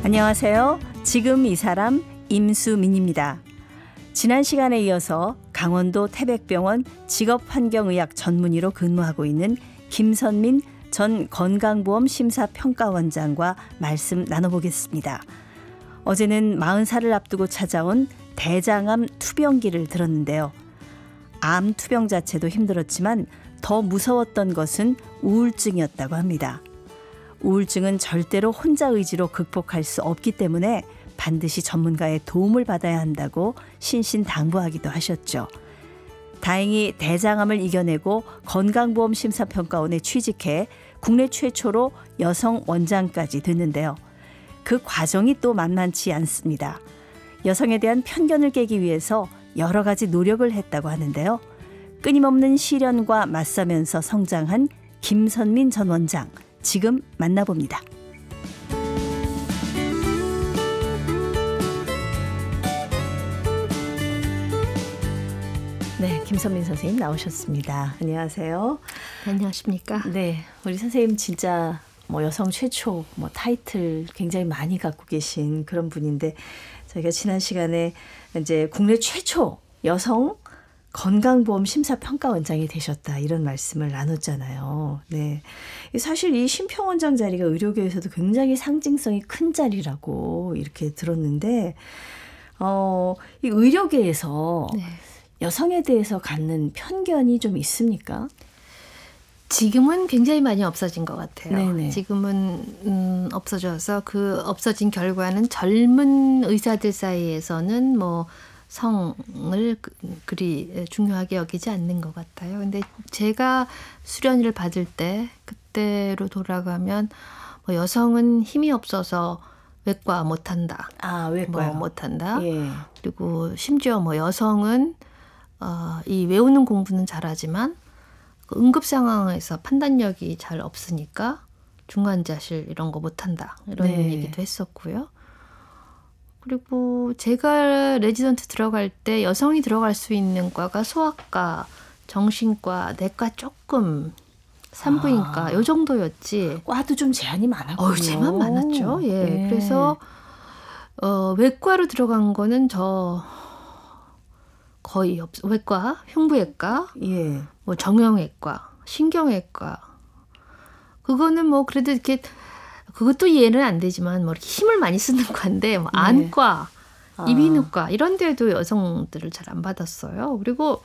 안녕하세요. 지금 이 사람 임수민입니다. 지난 시간에 이어서 강원도 태백병원 직업환경의학 전문의로 근무하고 있는 김선민 전 건강보험심사평가원장과 말씀 나눠보겠습니다. 어제는 40살을 앞두고 찾아온 대장암 투병기를 들었는데요. 암 투병 자체도 힘들었지만 더 무서웠던 것은 우울증이었다고 합니다. 우울증은 절대로 혼자 의지로 극복할 수 없기 때문에 반드시 전문가의 도움을 받아야 한다고 신신당부하기도 하셨죠. 다행히 대장암을 이겨내고 건강보험심사평가원에 취직해 국내 최초로 여성 원장까지 됐는데요. 그 과정이 또 만만치 않습니다. 여성에 대한 편견을 깨기 위해서 여러 가지 노력을 했다고 하는데요. 끊임없는 시련과 맞서면서 성장한 김선민 전 원장, 지금 만나봅니다. 네, 김선민 선생님 나오셨습니다. 안녕하세요. 안녕하십니까? 네, 우리 선생님 진짜 여성 최초 타이틀 굉장히 많이 갖고 계신 그런 분인데, 저희가 지난 시간에 이제 국내 최초 여성 건강보험 심사평가원장이 되셨다, 이런 말씀을 나눴잖아요. 네, 사실 이 심평원장 자리가 의료계에서도 굉장히 상징성이 큰 자리라고 이렇게 들었는데, 이 의료계에서 네. 여성에 대해서 갖는 편견이 좀 있습니까? 지금은 굉장히 많이 없어진 것 같아요. 네네. 지금은 없어져서 그 없어진 결과는 젊은 의사들 사이에서는 성을 그리 중요하게 여기지 않는 것 같아요. 근데 제가 수련을 받을 때 그때로 돌아가면 여성은 힘이 없어서 외과 못한다. 외과 못한다. 예. 그리고 심지어 여성은 이 외우는 공부는 잘하지만 응급 상황에서 판단력이 잘 없으니까 중환자실 이런 거 못한다. 이런 네. 얘기도 했었고요. 그리고 제가 레지던트 들어갈 때 여성이 들어갈 수 있는 과가 소아과, 정신과, 내과 조금, 산부인과 요 정도였지. 과도 좀 제한이 많았군요. 제만 많았죠. 예. 네. 그래서 외과로 들어간 거는 거의 외과, 흉부외과, 예. 정형외과, 신경외과. 그거는 그래도 이렇게 그것도 이해는 안 되지만 이렇게 힘을 많이 쓰는 과인데 안과, 이비인후과 이런 데도 여성들을 잘 안 받았어요. 그리고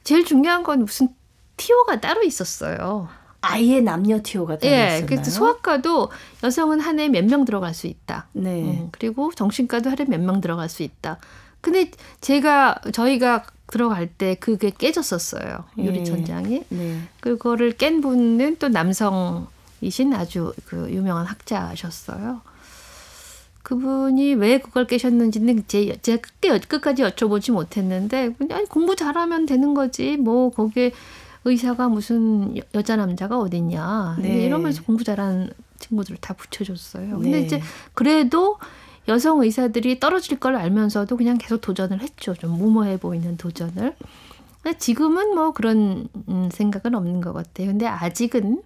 제일 중요한 건 무슨 티오가 따로 있었어요. 아예 남녀 티오가 따로 있었나요? 그래서 소아과도 여성은 한 해에 몇 명 들어갈 수 있다. 네. 그리고 정신과도 한 해에 몇 명 들어갈 수 있다. 근데 저희가 들어갈 때 그게 깨졌었어요. 유리천장이. 네. 그거를 깬 분은 또 남성이신 아주 그 유명한 학자셨어요. 그분이 왜 그걸 깨셨는지는 제가 끝까지 여쭤보지 못했는데, 그냥 공부 잘하면 되는 거지. 거기에 의사가 무슨 여자 남자가 어딨냐. 네. 이러면서 공부 잘하는 친구들을 다 붙여줬어요. 근데 네. 이제 그래도 여성 의사들이 떨어질 걸 알면서도 그냥 계속 도전을 했죠. 좀 무모해 보이는 도전을. 근데 지금은 그런 생각은 없는 것 같아요. 근데 아직은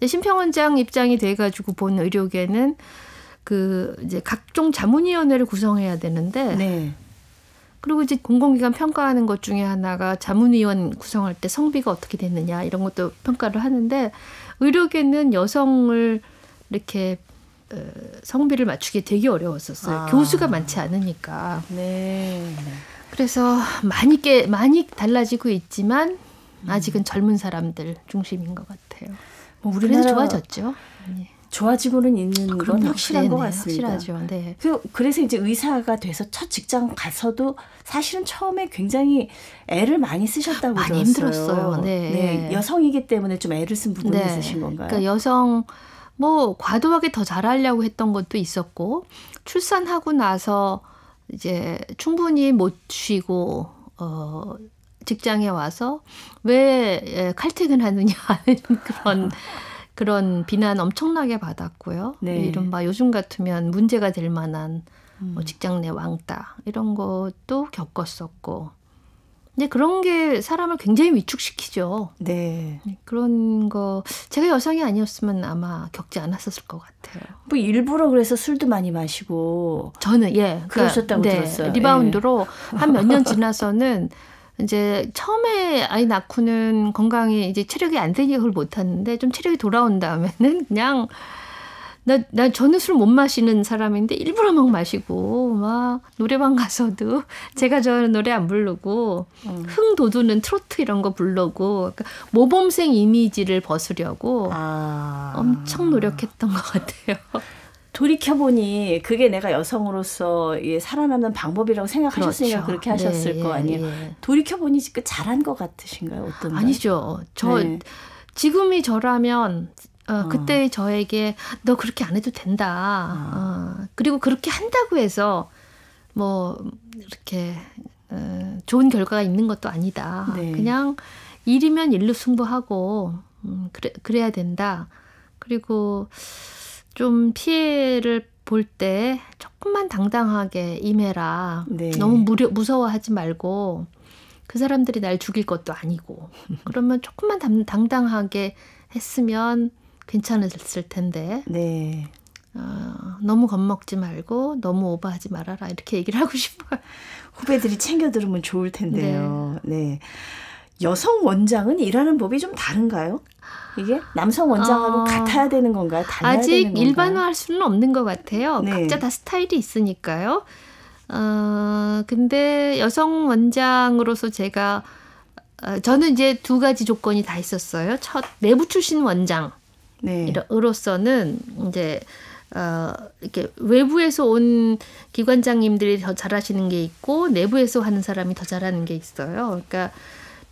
심평원장 입장이 돼가지고 본 의료계는 이제 각종 자문위원회를 구성해야 되는데, 네. 그리고 이제 공공기관 평가하는 것 중에 하나가 자문위원 구성할 때 성비가 어떻게 됐느냐 이런 것도 평가를 하는데, 의료계는 여성을 이렇게 성비를 맞추기 되게 어려웠었어요. 교수가 많지 않으니까. 네. 그래서 많이 달라지고 있지만 아직은 젊은 사람들 중심인 것 같아요. 우리나라 그래서 좋아졌죠. 네. 좋아지고는 있는 건 확실한 것 같습니다. 확실하죠. 네. 그래서 이제 의사가 돼서 첫 직장 가서도 사실은 처음에 굉장히 애를 많이 쓰셨다고 많이 들었어요. 힘들었어요. 네. 네. 여성이기 때문에 좀 애를 쓴 부분이 있으신 건가요? 그러니까 여성 과도하게 더 잘하려고 했던 것도 있었고, 출산하고 나서 이제 충분히 못 쉬고 직장에 와서 왜 칼퇴근하느냐 하는 그런 비난 엄청나게 받았고요. 네. 이른바 요즘 같으면 문제가 될 만한 직장 내 왕따 이런 것도 겪었었고, 근데 그런 게 사람을 굉장히 위축시키죠. 네. 그런 거 제가 여성이 아니었으면 아마 겪지 않았었을 것 같아요. 뭐 일부러 그래서 술도 많이 마시고 저는 예 그러셨다고 그러니까, 들었어요. 리바운드로 한 몇 년 지나서는 이제 처음에 아이 낳고는 건강이 이제 체력이 안 되니까 그걸 못 하는데 좀 체력이 돌아온 다음에는 그냥 저는 술 못 마시는 사람인데 일부러 막 마시고 막 노래방 가서도 제가 좋아하는 노래 안 부르고 흥 돋우는 트로트 이런 거 부르고 그러니까 모범생 이미지를 벗으려고 엄청 노력했던 것 같아요. 돌이켜보니 그게 내가 여성으로서 살아남는 방법이라고 생각하셨으니까 그렇죠. 그렇게 하셨을 네, 거 아니에요. 예. 돌이켜보니 잘한 것 같으신가요? 어떤가요? 아니죠. 네. 지금이 저라면 그때 저에게 너 그렇게 안 해도 된다. 그리고 그렇게 한다고 해서 뭐 이렇게 좋은 결과가 있는 것도 아니다. 네. 그냥 일이면 일로 승부하고 그래야 된다. 그리고 좀 피해를 볼 때 조금만 당당하게 임해라. 네. 너무 무서워하지 말고 그 사람들이 날 죽일 것도 아니고 그러면 조금만 당당하게 했으면 괜찮았을 텐데 네. 너무 겁먹지 말고 너무 오버하지 말아라 이렇게 얘기를 하고 싶어요. 후배들이 챙겨 들으면 좋을 텐데요. 네. 여성 원장은 일하는 법이 좀 다른가요? 이게 남성 원장하고 같아야 되는 건가요? 달라야 아직 되는 건가요? 일반화할 수는 없는 것 같아요. 네. 각자 다 스타일이 있으니까요. 근데 여성 원장으로서 제가 저는 이제 두 가지 조건이 다 있었어요. 첫 내부 출신 원장. 네. 으로서는 이제 이렇게 외부에서 온 기관장님들이 더 잘하시는 게 있고 내부에서 하는 사람이 더 잘하는 게 있어요. 그러니까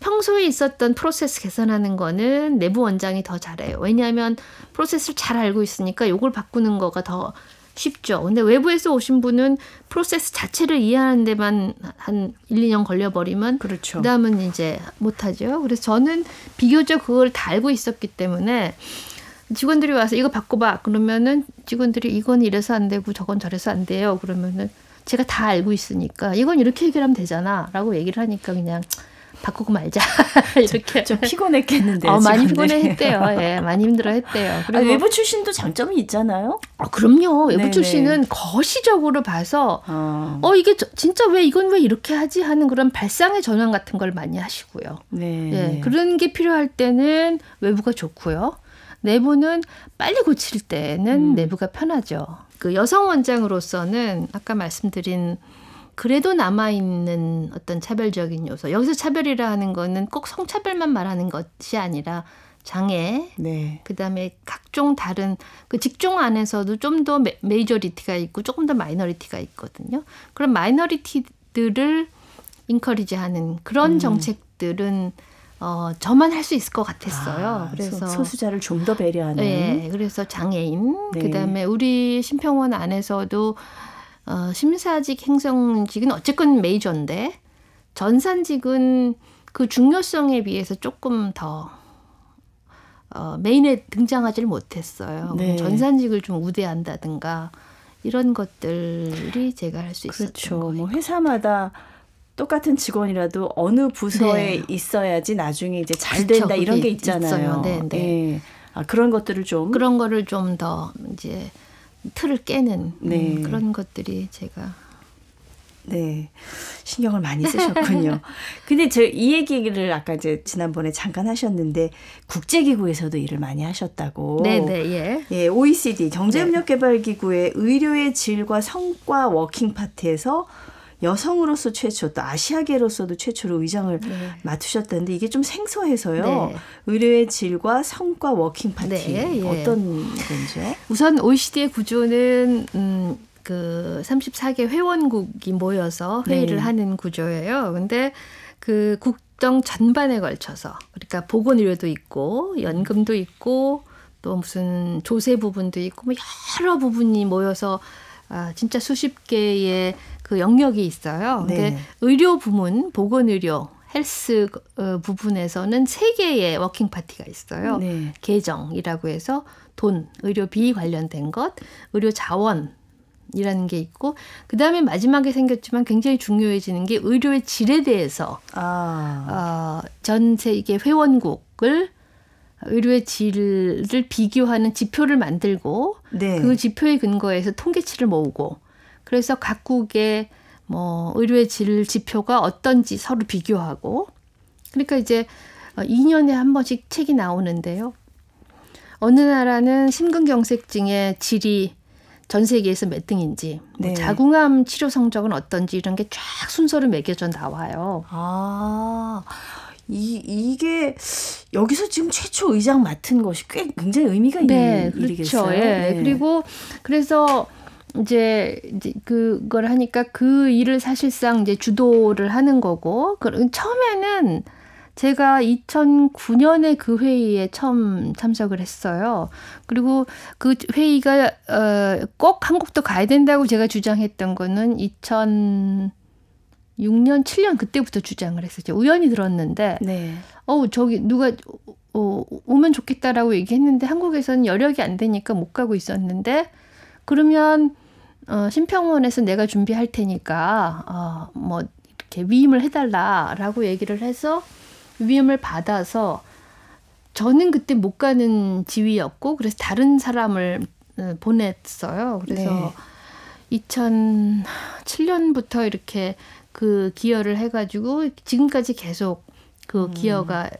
평소에 있었던 프로세스 개선하는 거는 내부 원장이 더 잘해요. 왜냐하면 프로세스를 잘 알고 있으니까 이걸 바꾸는 거가 더 쉽죠. 근데 외부에서 오신 분은 프로세스 자체를 이해하는 데만 한 1, 2년 걸려버리면 그렇죠. 그다음은 이제 못하죠. 그래서 저는 비교적 그걸 다 알고 있었기 때문에 직원들이 와서 이거 바꿔봐. 그러면은 직원들이 이건 이래서 안 되고 저건 저래서 안 돼요. 그러면은 제가 다 알고 있으니까 이건 이렇게 해결하면 되잖아. 라고 얘기를 하니까 그냥 바꾸고 말자. 이렇게. 좀 피곤했겠는데요. 많이 직원들이. 피곤했대요. 예, 많이 힘들어했대요. 그리고 외부 출신도 장점이 있잖아요. 그럼요. 외부 네네. 출신은 거시적으로 봐서 이게 진짜 이건 왜 이렇게 하지 하는 그런 발상의 전환 같은 걸 많이 하시고요. 네. 예, 그런 게 필요할 때는 외부가 좋고요. 내부는 빨리 고칠 때는 내부가 편하죠. 그 여성 원장으로서는 아까 말씀드린 그래도 남아있는 어떤 차별적인 요소. 여기서 차별이라 하는 거는 꼭 성차별만 말하는 것이 아니라 장애, 네. 그다음에 각종 다른 그 직종 안에서도 좀 더 메이저리티가 있고 조금 더 마이너리티가 있거든요. 그런 마이너리티들을 인커리지하는 그런 정책들은 저만 할 수 있을 것 같았어요. 그래서 소수자를 좀 더 배려하는. 네, 그래서 장애인, 네. 그다음에 우리 심평원 안에서도 심사직, 행정직은 어쨌건 메이저인데 전산직은 그 중요성에 비해서 조금 더 메인에 등장하지를 못했어요. 네. 전산직을 좀 우대한다든가 이런 것들이 제가 할 수 있었던 그렇죠. 거예요. 뭐 회사마다 똑같은 직원이라도 어느 부서에 네. 있어야지 나중에 이제 잘 그렇죠. 된다 이런 그게 게 있잖아요. 있어요. 네, 네. 예. 그런 것들을 좀 그런 거를 좀 더 이제 틀을 깨는 네. 그런 것들이 제가 네, 신경을 많이 쓰셨군요. 근데 이 얘기를 아까 이제 지난번에 잠깐 하셨는데 국제기구에서도 일을 많이 하셨다고. 네네 예. 예, OECD 경제협력개발기구의 의료의 질과 성과 워킹 파티에서 여성으로서 최초, 또 아시아계로서도 최초로 의장을 맡으셨다는데 이게 좀 생소해서요. 네. 의료의 질과 성과 워킹 파티 네, 예. 어떤 건지요? 우선 OECD의 구조는 그 34개 회원국이 모여서 회의를 네. 하는 구조예요. 근데 그 국정 전반에 걸쳐서 그러니까 보건의료도 있고 연금도 있고 또 무슨 조세 부분도 있고 뭐 여러 부분이 모여서 진짜 수십 개의 그 영역이 있어요. 근데 네. 의료 부문, 보건의료, 헬스 부분에서는 3개의 워킹 파티가 있어요. 네. 계정이라고 해서 돈, 의료비 관련된 것, 의료 자원 이라는 게 있고 그다음에 마지막에 생겼지만 굉장히 중요해지는 게 의료의 질에 대해서 전 세계 회원국을 의료의 질을 비교하는 지표를 만들고 네. 그 지표에 근거해서 통계치를 모으고 그래서 각국의 뭐 의료의 질 지표가 어떤지 서로 비교하고 그러니까 이제 2년에 한 번씩 책이 나오는데요. 어느 나라는 심근경색증의 질이 전 세계에서 몇 등인지, 네. 자궁암 치료 성적은 어떤지 이런 게 쫙 순서로 매겨져 나와요. 이게 여기서 지금 최초 의장 맡은 것이 꽤 굉장히 의미가 있는 일이겠어요. 그렇죠. 예. 네. 그리고 그래서 이제 그걸 하니까 그 일을 사실상 이제 주도를 하는 거고 처음에는 제가 2009년에 그 회의에 처음 참석을 했어요. 그리고 그 회의가 꼭 한국도 가야 된다고 제가 주장했던 거는 2006년, 7년 그때부터 주장을 했었죠. 우연히 들었는데 네. 저기 누가 오면 좋겠다라고 얘기했는데 한국에서는 여력이 안 되니까 못 가고 있었는데 그러면 심평원에서 내가 준비할 테니까 뭐 이렇게 위임을 해달라라고 얘기를 해서 위임을 받아서 저는 그때 못 가는 지위였고 그래서 다른 사람을 보냈어요. 그래서 네. 2007년부터 이렇게 그 기여를 해가지고 지금까지 계속 그 기여가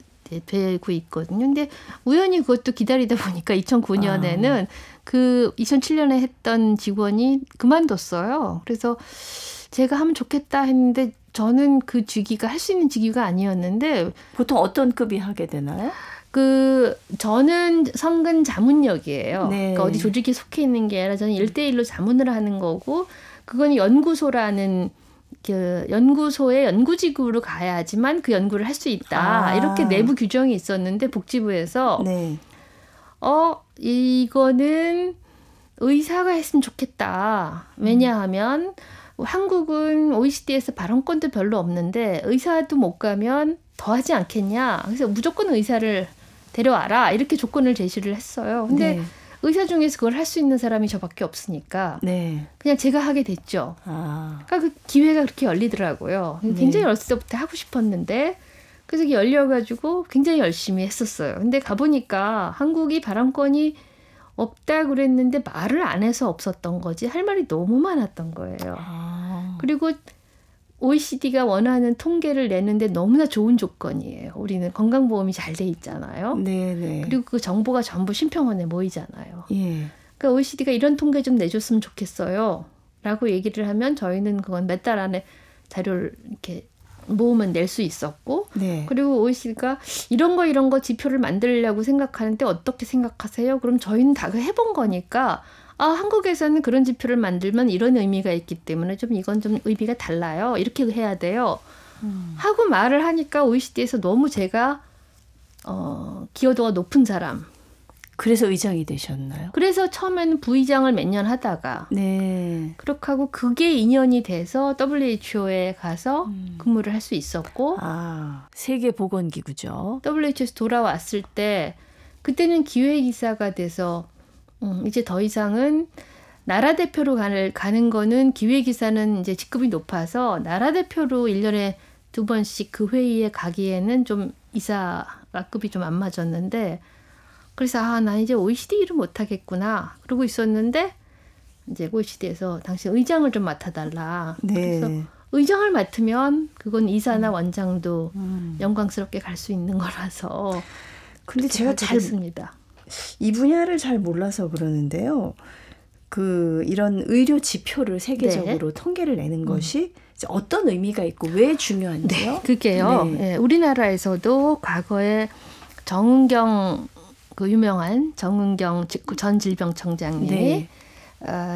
되고 있거든요. 근데 우연히 그것도 기다리다 보니까 2009년에는 그 2007년에 했던 직원이 그만뒀어요. 그래서 제가 하면 좋겠다 했는데 저는 그 직위가 할 수 있는 직위가 아니었는데 보통 어떤 급이 하게 되나요? 저는 성근 자문역이에요. 네. 그러니까 어디 조직에 속해 있는 게 아니라 저는 1대1로 자문을 하는 거고 그건 연구소라는 그 연구소의 연구직으로 가야지만 그 연구를 할 수 있다. 이렇게 내부 규정이 있었는데 복지부에서 네. 이거는 의사가 했으면 좋겠다. 왜냐하면 한국은 OECD에서 발언권도 별로 없는데 의사도 못 가면 더 하지 않겠냐. 그래서 무조건 의사를 데려와라. 이렇게 조건을 제시를 했어요. 근데 네. 의사 중에서 그걸 할 수 있는 사람이 저밖에 없으니까 네. 그냥 제가 하게 됐죠. 그러니까 그 기회가 그렇게 열리더라고요. 굉장히 어렸을 때부터 하고 싶었는데 그래서 이게 열려가지고 굉장히 열심히 했었어요. 근데 가보니까 한국이 발언권이 없다 그랬는데 말을 안 해서 없었던 거지 할 말이 너무 많았던 거예요. 그리고 OECD가 원하는 통계를 내는데 너무나 좋은 조건이에요. 우리는 건강보험이 잘 돼 있잖아요. 네네. 그리고 그 정보가 전부 심평원에 모이잖아요. 예. 그러니까 OECD가 이런 통계 좀 내줬으면 좋겠어요. 라고 얘기를 하면 저희는 그건 몇 달 안에 자료를 이렇게 모으면 낼 수 있었고 네. 그리고 OECD가 이런 거 지표를 만들려고 생각하는데 어떻게 생각하세요? 그럼 저희는 다 해본 거니까 한국에서는 그런 지표를 만들면 이런 의미가 있기 때문에 좀 이건 좀 의미가 달라요. 이렇게 해야 돼요. 하고 말을 하니까 OECD에서 너무 제가 기여도가 높은 사람. 그래서 의장이 되셨나요? 그래서 처음에는 부의장을 몇 년 하다가 네. 그렇게 하고 그게 2년이 돼서 WHO에 가서 근무를 할 수 있었고 세계보건기구죠. WHO에서 돌아왔을 때 그때는 기획이사가 돼서 이제 더 이상은 나라 대표로 가는 거는 기획이사는 이제 직급이 높아서 나라 대표로 1년에 2번씩 그 회의에 가기에는 좀 이사급이 좀 안 맞았는데 그래서 나 이제 OECD 일을 못하겠구나 그러고 있었는데 이제 OECD에서 당신 의장을 좀 맡아달라. 네. 그래서 의장을 맡으면 그건 이사나 원장도 영광스럽게 갈 수 있는 거라서. 근데 제가 잘했습니다. 이 분야를 잘 몰라서 그러는데요. 이런 의료 지표를 세계적으로 통계를 내는 것이 어떤 의미가 있고 왜 중요한지요? 네, 그게요. 네, 우리나라에서도 과거에 정은경 유명한 정은경 전 질병청장님이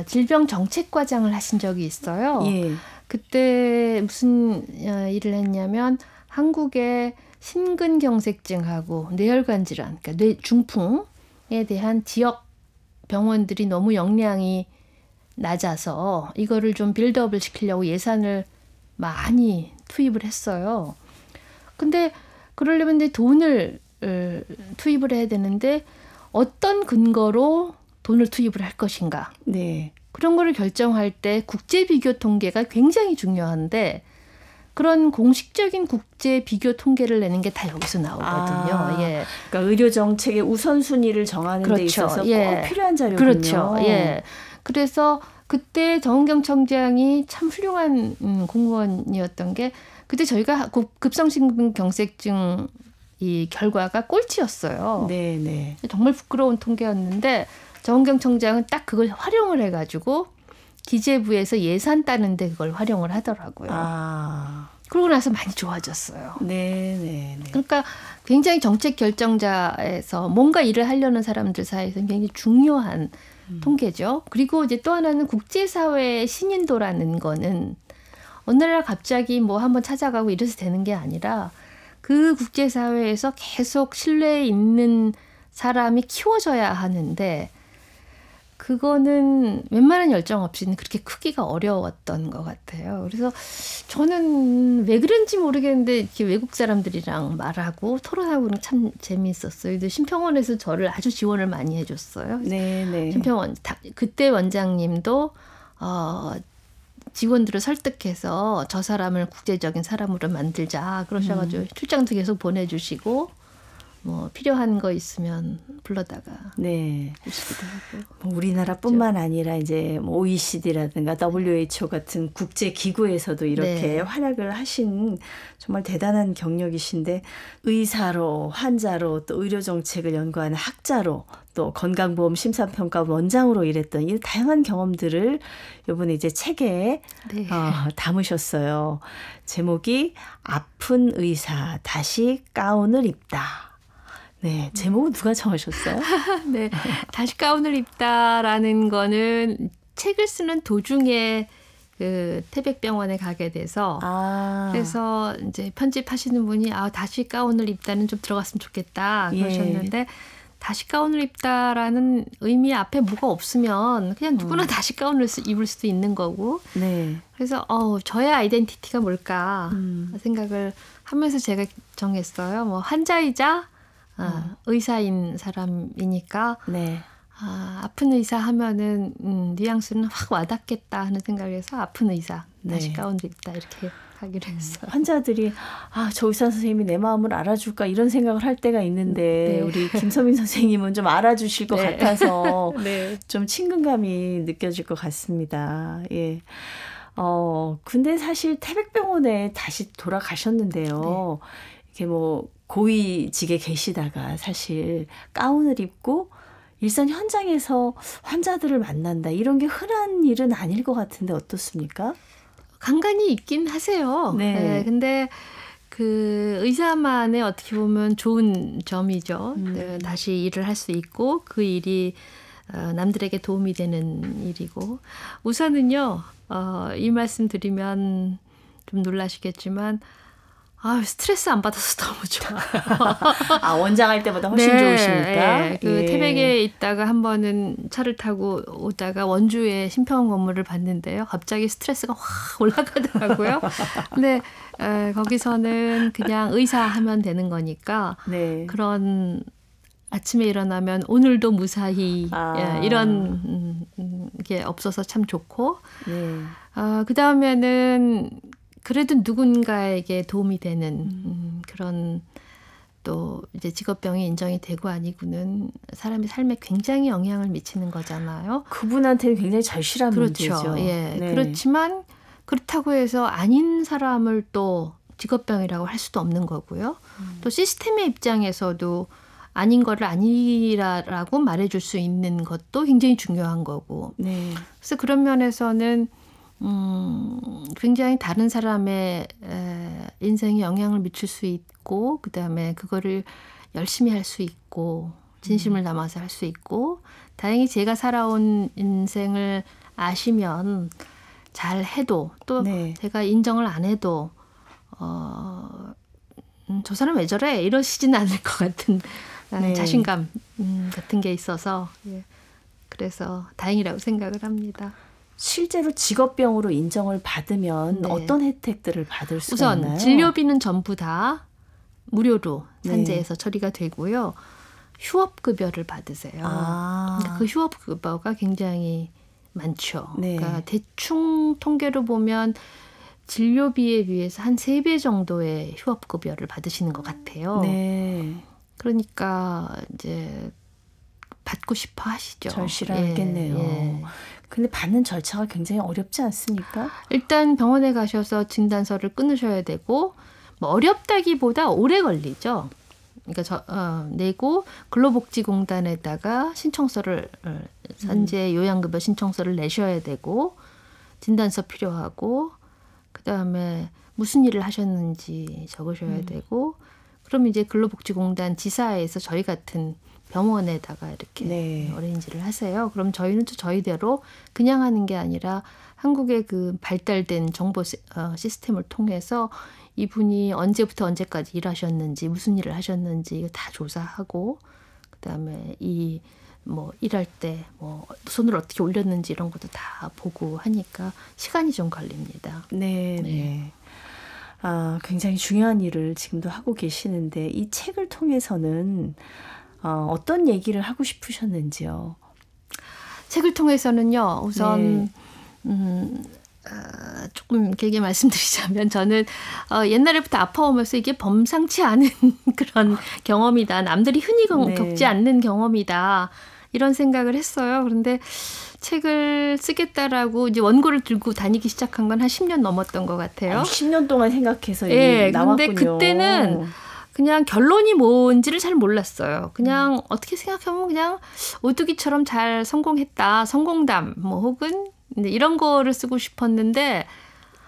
질병정책과장을 하신 적이 있어요. 예. 그때 무슨 일을 했냐면 한국의 심근경색증하고 뇌혈관 질환, 그러니까 뇌 중풍에 대한 지역 병원들이 너무 역량이 낮아서 이거를 좀 빌드업을 시키려고 예산을 많이 투입을 했어요. 근데 그러려면 이제 돈을 투입을 해야 되는데 어떤 근거로 돈을 투입을 할 것인가. 네. 그런 거를 결정할 때 국제 비교 통계가 굉장히 중요한데 그런 공식적인 국제 비교 통계를 내는 게 다 여기서 나오거든요. 예. 그러니까 의료 정책의 우선순위를 정하는 그렇죠. 데 있어서 예. 꼭 필요한 자료군요. 그렇죠. 예. 그래서 그때 정은경 청장이 참 훌륭한 공무원이었던 게 그때 저희가 급성심근경색증 이 결과가 꼴찌였어요. 네. 정말 부끄러운 통계였는데 정은경 청장은 딱 그걸 활용을 해가지고 기재부에서 예산 따는데 그걸 활용을 하더라고요. 그러고 나서 많이 좋아졌어요. 네. 그러니까 굉장히 정책 결정자에서 뭔가 일을 하려는 사람들 사이에서 굉장히 중요한 통계죠. 그리고 이제 또 하나는 국제사회의 신인도라는 거는 어느 날 갑자기 뭐 한번 찾아가고 이래서 되는 게 아니라 그 국제사회에서 계속 신뢰에 있는 사람이 키워져야 하는데 그거는 웬만한 열정 없이는 그렇게 크기가 어려웠던 것 같아요. 그래서 저는 왜 그런지 모르겠는데 이렇게 외국 사람들이랑 말하고 토론하고는 참 재미있었어요. 근데 심평원에서 저를 아주 지원을 많이 해줬어요. 네. 심평원 그때 원장님도 직원들을 설득해서 저 사람을 국제적인 사람으로 만들자 그러셔가지고 출장도 계속 보내주시고 뭐 필요한 거 있으면 불러다가 주시기도 하고. 뭐 우리나라뿐만 아니라 이제 뭐 OECD라든가 WHO 같은 국제 기구에서도 이렇게 활약을 하신 정말 대단한 경력이신데 의사로 환자로 또 의료 정책을 연구하는 학자로 또 건강보험 심사평가 원장으로 일했던 이 다양한 경험들을 이번에 이제 책에 담으셨어요. 제목이 아픈 의사 다시 가운을 입다. 네, 제목은 누가 정하셨어요? 네, 다시 가운을 입다라는 거는 책을 쓰는 도중에 그 태백병원에 가게 돼서 그래서 이제 편집하시는 분이 다시 가운을 입다는 좀 들어갔으면 좋겠다 그러셨는데 다시 가운을 입다라는 의미 앞에 뭐가 없으면 그냥 누구나 다시 가운을 입을 수도 있는 거고 그래서 저의 아이덴티티가 뭘까 생각을 하면서 제가 정했어요. 뭐 환자이자 의사인 사람이니까 아픈 의사 하면은 뉘앙스는 확 와닿겠다 하는 생각에서 아픈 의사 다시 가운을 입다 이렇게 하기로 했어요. 환자들이 저 의사 선생님이 내 마음을 알아줄까 이런 생각을 할 때가 있는데 우리 김서민 선생님은 좀 알아주실 것 같아서 좀 친근감이 느껴질 것 같습니다. 예. 근데 사실 태백병원에 다시 돌아가셨는데요. 이게 뭐 고위직에 계시다가 사실 가운을 입고 일선 현장에서 환자들을 만난다. 이런 게 흔한 일은 아닐 것 같은데 어떻습니까? 간간히 있긴 하세요. 근데 그 의사만의 어떻게 보면 좋은 점이죠. 다시 일을 할 수 있고 그 일이 남들에게 도움이 되는 일이고 우선은요. 이 말씀 드리면 좀 놀라시겠지만 스트레스 안 받아서 너무 좋아. 원장 할 때보다 훨씬 좋으시니까. 태백에 있다가 한 번은 차를 타고 오다가 원주에 심평원 건물을 봤는데요. 갑자기 스트레스가 확 올라가더라고요. 근데 거기서는 그냥 의사 하면 되는 거니까 그런 아침에 일어나면 오늘도 무사히 이런 게 없어서 참 좋고 그다음에는 그래도 누군가에게 도움이 되는 그런 또 이제 직업병이 인정이 되고 아니고는 사람의 삶에 굉장히 영향을 미치는 거잖아요. 그분한테는 굉장히 절실한 문제죠. 그렇지만 그렇다고 해서 아닌 사람을 또 직업병이라고 할 수도 없는 거고요. 또 시스템의 입장에서도 아닌 거를 아니라고 말해줄 수 있는 것도 굉장히 중요한 거고. 그래서 그런 면에서는 굉장히 다른 사람의 인생에 영향을 미칠 수 있고 그다음에 그거를 열심히 할 수 있고 진심을 담아서 할 수 있고 다행히 제가 살아온 인생을 아시면 잘 해도 또 제가 인정을 안 해도 저 사람 왜 저래 이러시진 않을 것 같은 자신감 같은 게 있어서 그래서 다행이라고 생각을 합니다. 실제로 직업병으로 인정을 받으면 어떤 혜택들을 받을 수가 있나요? 우선 진료비는 전부 다 무료로 산재에서 처리가 되고요. 휴업급여를 받으세요. 그 휴업급여가 굉장히 많죠. 네. 그러니까 대충 통계로 보면 진료비에 비해서 한 3배 정도의 휴업급여를 받으시는 것 같아요. 네. 그러니까 이제 받고 싶어 하시죠. 절실하겠네요. 예. 근데 받는 절차가 굉장히 어렵지 않습니까? 일단 병원에 가셔서 진단서를 끊으셔야 되고 뭐 어렵다기보다 오래 걸리죠. 그러니까 내고 근로복지공단에다가 신청서를 산재 요양급여 신청서를 내셔야 되고 진단서 필요하고 그다음에 무슨 일을 하셨는지 적으셔야 되고 그럼 이제 근로복지공단 지사에서 저희 같은 병원에다가 이렇게 네. 어레인지를 하세요. 그럼 저희는 또 저희대로 그냥 하는 게 아니라 한국의 그 발달된 정보 시스템을 통해서 이분이 언제부터 언제까지 일하셨는지 무슨 일을 하셨는지 이거 다 조사하고 그다음에 뭐 일할 때 뭐 손을 어떻게 올렸는지 이런 것도 다 보고 하니까 시간이 좀 걸립니다. 네, 네. 아, 굉장히 중요한 일을 지금도 하고 계시는데 이 책을 통해서는 어떤 얘기를 하고 싶으셨는지요? 책을 통해서는요. 우선 조금 길게 말씀드리자면 저는 옛날에부터 아파오면서 이게 범상치 않은 그런 경험이다. 남들이 흔히 겪지 않는 경험이다. 이런 생각을 했어요. 그런데 책을 쓰겠다라고 이제 원고를 들고 다니기 시작한 건 한 10년 넘었던 것 같아요. 10년 동안 생각해서 나왔군요. 근데 그때는 그냥 결론이 뭔지를 잘 몰랐어요. 그냥 어떻게 생각하면 그냥 오뚜기처럼 잘 성공했다. 성공담 뭐 혹은 이런 거를 쓰고 싶었는데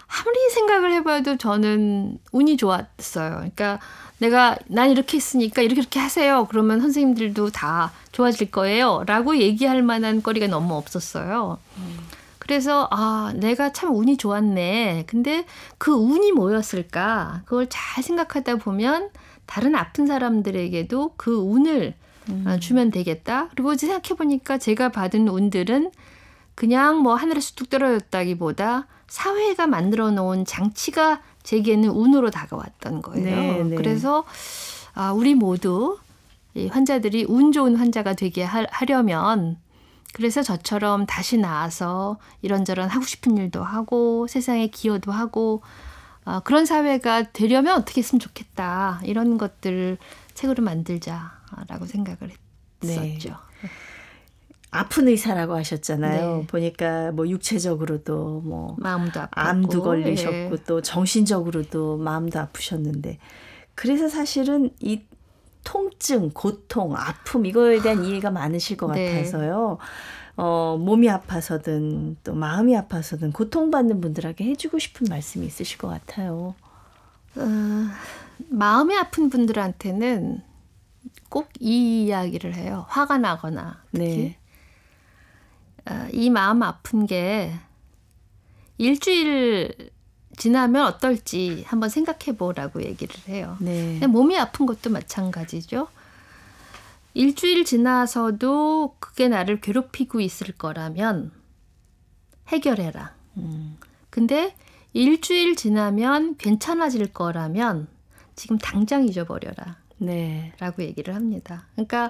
아무리 생각을 해봐도 저는 운이 좋았어요. 그러니까 난 이렇게 했으니까 이렇게 하세요. 그러면 선생님들도 다 좋아질 거예요. 라고 얘기할 만한 거리가 너무 없었어요. 그래서 내가 참 운이 좋았네. 근데 그 운이 뭐였을까? 그걸 잘 생각하다 보면 다른 아픈 사람들에게도 그 운을 주면 되겠다. 그리고 이제 생각해보니까 제가 받은 운들은 그냥 뭐 하늘에서 뚝 떨어졌다기보다 사회가 만들어 놓은 장치가 제게는 운으로 다가왔던 거예요. 네. 그래서 우리 모두 이 환자들이 운 좋은 환자가 되게 하려면 그래서 저처럼 다시 나와서 이런저런 하고 싶은 일도 하고 세상에 기여도 하고 그런 사회가 되려면 어떻게 했으면 좋겠다. 이런 것들을 책으로 만들자라고 생각을 했었죠. 네. 아픈 의사라고 하셨잖아요. 네. 보니까 뭐 육체적으로도 뭐 마음도 아프고 암도 걸리셨고 또 정신적으로도 마음도 아프셨는데 그래서 사실은 이 통증, 고통, 아픔 이거에 대한 이해가 많으실 것 같아서요. 몸이 아파서든 또 마음이 아파서든 고통받는 분들에게 해주고 싶은 말씀이 있으실 것 같아요. 마음이 아픈 분들한테는 꼭 이 이야기를 해요. 화가 나거나 특히. 이 마음 아픈 게 일주일 지나면 어떨지 한번 생각해 보라고 얘기를 해요. 네. 몸이 아픈 것도 마찬가지죠. 일주일 지나서도 그게 나를 괴롭히고 있을 거라면 해결해라. 근데 일주일 지나면 괜찮아질 거라면 지금 당장 잊어버려라. 네. 라고 얘기를 합니다. 그러니까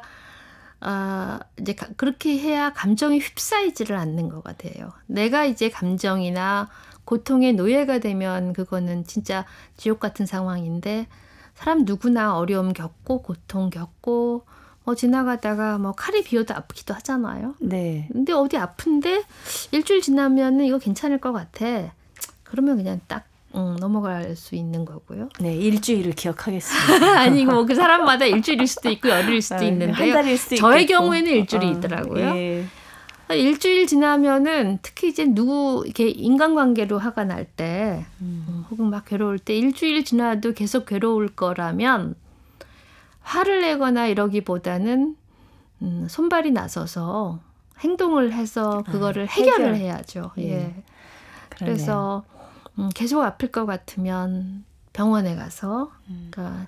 이제 그렇게 해야 감정이 휩싸이지를 않는 것 같아요. 내가 이제 감정이나 고통의 노예가 되면 그거는 진짜 지옥 같은 상황인데 사람 누구나 어려움 겪고 고통 겪고 뭐 지나가다가 뭐 칼이 비어도 아프기도 하잖아요. 네. 근데 어디 아픈데 일주일 지나면은 이거 괜찮을 것 같아. 그러면 그냥 딱 넘어갈 수 있는 거고요. 네, 일주일을 기억하겠습니다. 아니 뭐 그 사람마다 일주일일 수도 있고 열흘일 수도 있는데요. 한 달일 수도 저의 있겠고. 경우에는 일주일이 있더라고요. 예. 일주일 지나면은 특히 이제 이렇게 인간관계로 화가 날 때 혹은 막 괴로울 때 일주일 지나도 계속 괴로울 거라면 화를 내거나 이러기보다는 손발이 나서서 행동을 해서 그거를 해결을 해야죠. 예. 그래서 계속 아플 것 같으면 병원에 가서 그러니까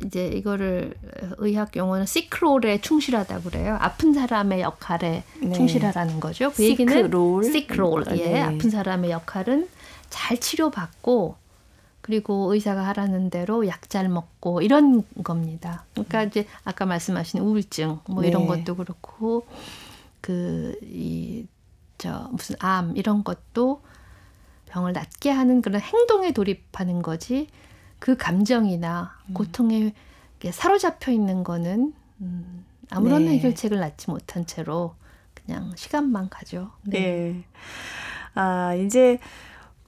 이제 이거를 의학 용어는 시크롤에 충실하다고 그래요. 아픈 사람의 역할에 충실하라는 거죠. 그 얘기는 시크롤. 예. 아픈 사람의 역할은 잘 치료받고 그리고 의사가 하라는 대로 약 잘 먹고 이런 겁니다. 그러니까 이제 아까 말씀하신 우울증 뭐 이런 것도 그렇고 이 무슨 암 이런 것도 병을 낫게 하는 그런 행동에 돌입하는 거지 그 감정이나 고통에 사로잡혀 있는 거는 아무런 네. 해결책을 낳지 못한 채로 그냥 시간만 가죠. 네. 네. 이제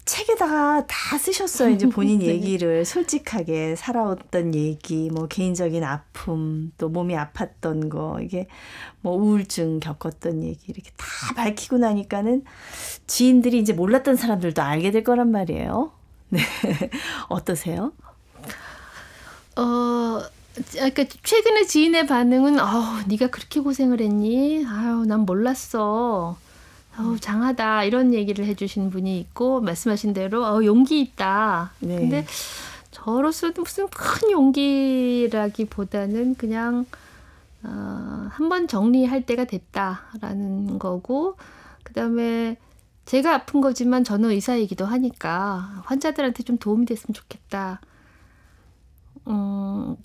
책에다가 다 쓰셨어요. 이제 본인 네. 얘기를 솔직하게 살아왔던 얘기, 뭐 개인적인 아픔, 또 몸이 아팠던 거, 이게 뭐 우울증 겪었던 얘기 이렇게 다 밝히고 나니까는 지인들이 이제 몰랐던 사람들도 알게 될 거란 말이에요. 네. 어떠세요? 그러니까 최근에 지인의 반응은 네가 그렇게 고생을 했니? 아유, 난 몰랐어. 장하다 이런 얘기를 해주신 분이 있고 말씀하신 대로 용기 있다. 네. 근데 저로서는 무슨 큰 용기라기보다는 그냥 한번 정리할 때가 됐다라는 거고 그다음에 제가 아픈 거지만 저는 의사이기도 하니까 환자들한테 좀 도움이 됐으면 좋겠다.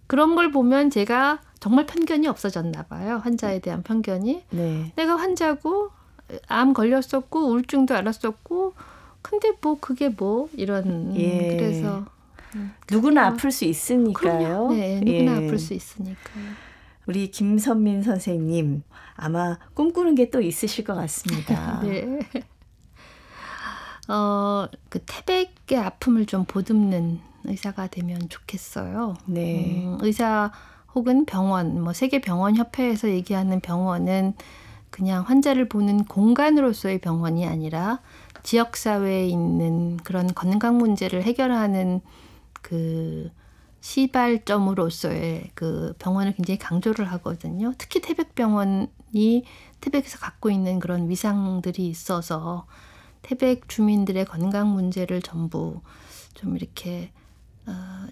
그런 걸 보면 제가 정말 편견이 없어졌나 봐요. 환자에 대한 편견이. 네. 내가 환자고 암 걸렸었고 우울증도 알았었고 근데 뭐 그게 뭐 이런 예. 그래서 누구나 아플 수 있으니까요. 그럼요. 네, 누구나 예. 아플 수 있으니까요. 우리 김선민 선생님 아마 꿈꾸는 게 또 있으실 것 같습니다. 네. 그 태백의 아픔을 좀 보듬는 의사가 되면 좋겠어요. 네. 의사 혹은 병원, 뭐 세계병원협회에서 얘기하는 병원은 그냥 환자를 보는 공간으로서의 병원이 아니라 지역사회에 있는 그런 건강 문제를 해결하는 그 시발점으로서의 그 병원을 굉장히 강조를 하거든요. 특히 태백병원이 태백에서 갖고 있는 그런 위상들이 있어서 태백 주민들의 건강 문제를 전부 좀 이렇게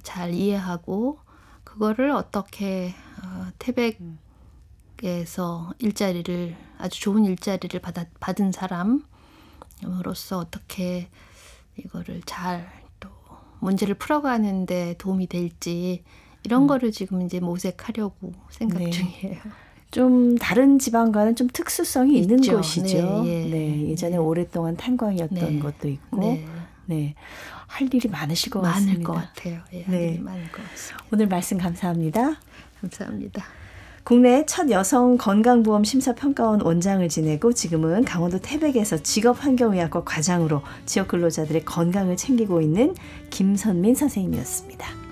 잘 이해하고 그거를 어떻게 태백에서 일자리를 아주 좋은 일자리를 받은 사람으로서 어떻게 이거를 잘 또 문제를 풀어가는 데 도움이 될지 이런 거를 지금 이제 모색하려고 생각 네. 중이에요. 좀 다른 지방과는 좀 특수성이 있는 있죠. 곳이죠. 네, 예. 네, 예전에 네. 오랫동안 탄광이었던 네. 것도 있고, 네. 네, 할 일이 많으실 것 많을 같습니다. 것 같아요. 예, 네. 할 일이 많을 것 같습니다. 오늘 말씀 감사합니다. 감사합니다. 국내 첫 여성 건강보험 심사평가원 원장을 지내고 지금은 강원도 태백에서 직업환경의학과 과장으로 지역 근로자들의 건강을 챙기고 있는 김선민 선생님이었습니다.